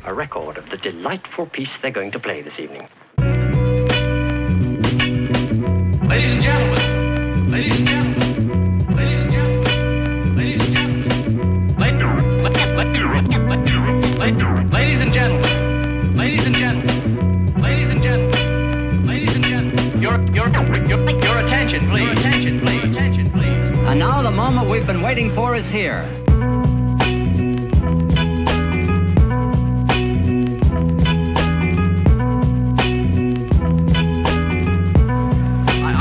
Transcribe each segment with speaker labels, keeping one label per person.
Speaker 1: a record of the delightful piece they're going to play this evening.
Speaker 2: Ladies and gentlemen, ladies and gentlemen, ladies and gentlemen, ladies and gentlemen, ladies and gentlemen, ladies and gentlemen, ladies and gentlemen, ladies and gentlemen, your attention, please, attention, please, attention, please.
Speaker 3: And now the moment we've been waiting for is here.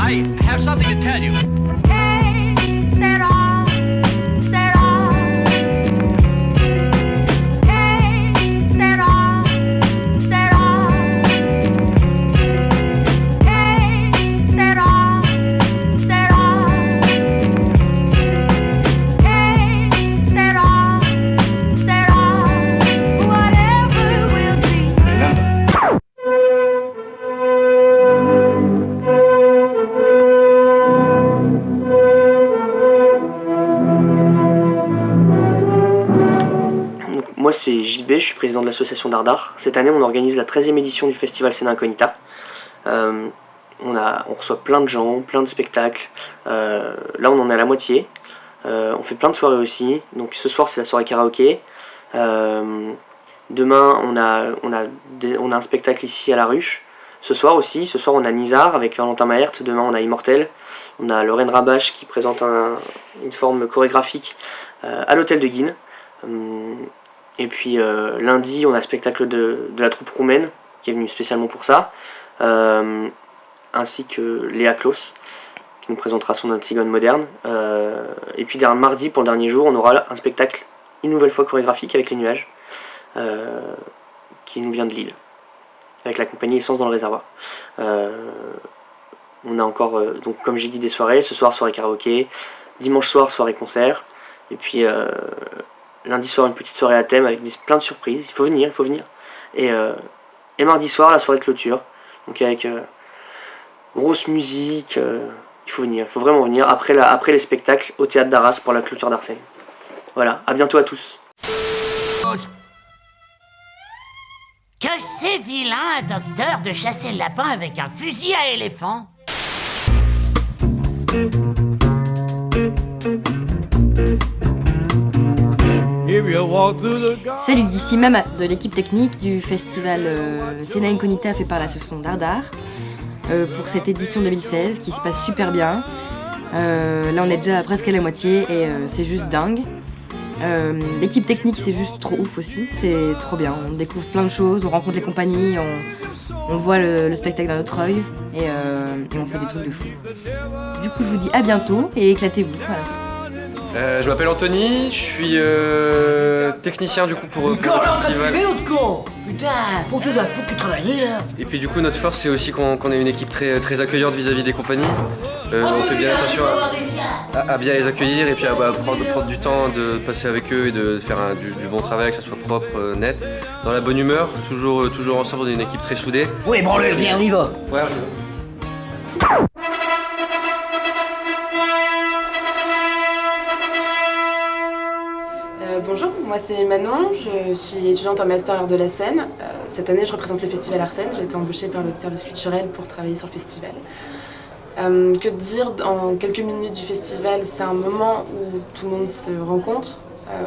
Speaker 2: I have something to tell you.
Speaker 4: Hey, set off, set off. Hey, set off, set off. Hey, set off, set off. Hey, set off, set off. Whatever will be.
Speaker 5: Moi c'est JB, je suis président de l'association Dardar. Cette année on organise la 13e édition du festival Scena Incognita. On reçoit plein de gens, plein de spectacles. Là on en est à la moitié. On fait plein de soirées aussi. Donc ce soir c'est la soirée karaoké. Demain on a un spectacle ici à la Ruche. Ce soir on a Nizar avec Valentin Maert. Demain on a Immortel. On a Lorraine Rabache qui présente une forme chorégraphique à l'hôtel de Guine. Et puis lundi on a le spectacle de la troupe roumaine qui est venue spécialement pour ça, ainsi que Léa Klaus qui nous présentera son Antigone moderne. Et puis mardi pour le dernier jour on aura un spectacle une nouvelle fois chorégraphique avec les nuages qui nous vient de Lille avec la compagnie Essence dans le réservoir. On a encore donc comme j'ai dit des soirées, ce soir soirée karaoké, dimanche soir soirée concert et puis lundi soir une petite soirée à thème avec plein de surprises, il faut venir. Et mardi soir la soirée de clôture, donc avec grosse musique, il faut venir, il faut vraiment venir après les spectacles au théâtre d'Arras pour la clôture d'Arsène. Voilà, à bientôt à tous.
Speaker 6: Que c'est vilain, un docteur, de chasser le lapin avec un fusil à éléphant.
Speaker 7: Salut, ici Mama de l'équipe technique du festival Scena Incognita fait par l'association Dardar pour cette édition 2016 qui se passe super bien. Là on est déjà presque à la moitié et c'est juste dingue. L'équipe technique c'est juste trop ouf aussi, c'est trop bien, on découvre plein de choses, on rencontre les compagnies, on voit le spectacle d'un autre œil et on fait des trucs de fou. Du coup je vous dis à bientôt et éclatez-vous. Voilà.
Speaker 8: Je m'appelle Anthony, je suis technicien du coup pour le festival.
Speaker 9: Putain, pour que tu dois foutre que travailler là.
Speaker 8: Et puis du coup notre force c'est aussi qu'on ait une équipe très accueillante vis-à-vis des compagnies. On fait bien attention à bien les accueillir et puis à prendre du temps de passer avec eux et de faire du bon travail, que ça soit propre, net, dans la bonne humeur, toujours ensemble, on est une équipe très soudée.
Speaker 9: Oui, branle, viens, on y va.
Speaker 8: Ouais,
Speaker 10: Bonjour, moi c'est Manon, je suis étudiante en master art de la scène. Cette année je représente le festival Arsène, j'ai été embauchée par le service culturel pour travailler sur le festival. Que dire en quelques minutes du festival, c'est un moment où tout le monde se rencontre,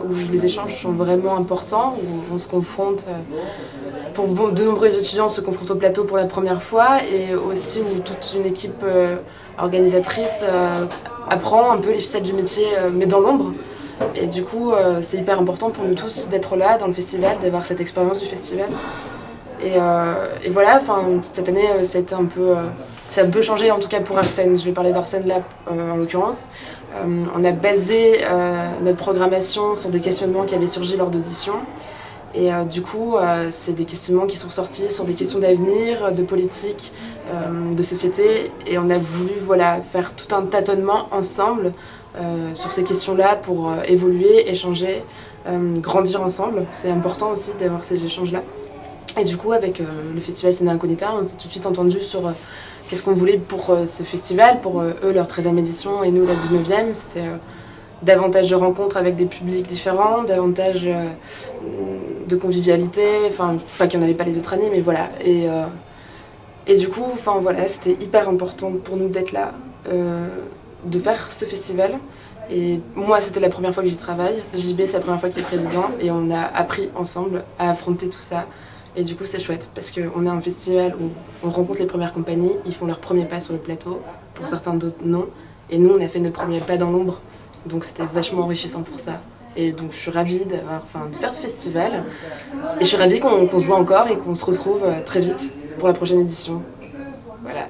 Speaker 10: où les échanges sont vraiment importants, où on se confronte, pour de nombreux étudiants se confrontent au plateau pour la première fois et aussi où toute une équipe organisatrice apprend un peu les ficelles du métier mais dans l'ombre. Et du coup, c'est hyper important pour nous tous d'être là dans le festival, d'avoir cette expérience du festival. Et voilà, cette année, ça a un peu changé, en tout cas pour Arsène. Je vais parler d'Arsène là, en l'occurrence. On a basé notre programmation sur des questionnements qui avaient surgi lors d'auditions. Et du coup, c'est des questionnements qui sont sortis sur des questions d'avenir, de politique, de société. Et on a voulu faire tout un tâtonnement ensemble sur ces questions-là pour évoluer, échanger, grandir ensemble. C'est important aussi d'avoir ces échanges-là. Et du coup, avec le festival Scena Incognita, on s'est tout de suite entendu sur qu'est-ce qu'on voulait pour ce festival, pour eux leur 13e édition et nous la 19e. C'était davantage de rencontres avec des publics différents, davantage de convivialité, enfin pas qu'il n'y en avait pas les autres années, mais voilà. Et du coup, enfin voilà, c'était hyper important pour nous d'être là, de faire ce festival. Et moi, c'était la première fois que j'y travaille. JB, c'est la première fois qu'il est président, et on a appris ensemble à affronter tout ça. Et du coup, c'est chouette parce qu'on est un festival où on rencontre les premières compagnies, ils font leur premier pas sur le plateau, pour certains d'autres non. Et nous, on a fait nos premiers pas dans l'ombre, donc c'était vachement enrichissant pour ça. Et donc, je suis ravie de faire ce festival. Et je suis ravie qu'on se voit encore et qu'on se retrouve très vite pour la prochaine édition. Voilà.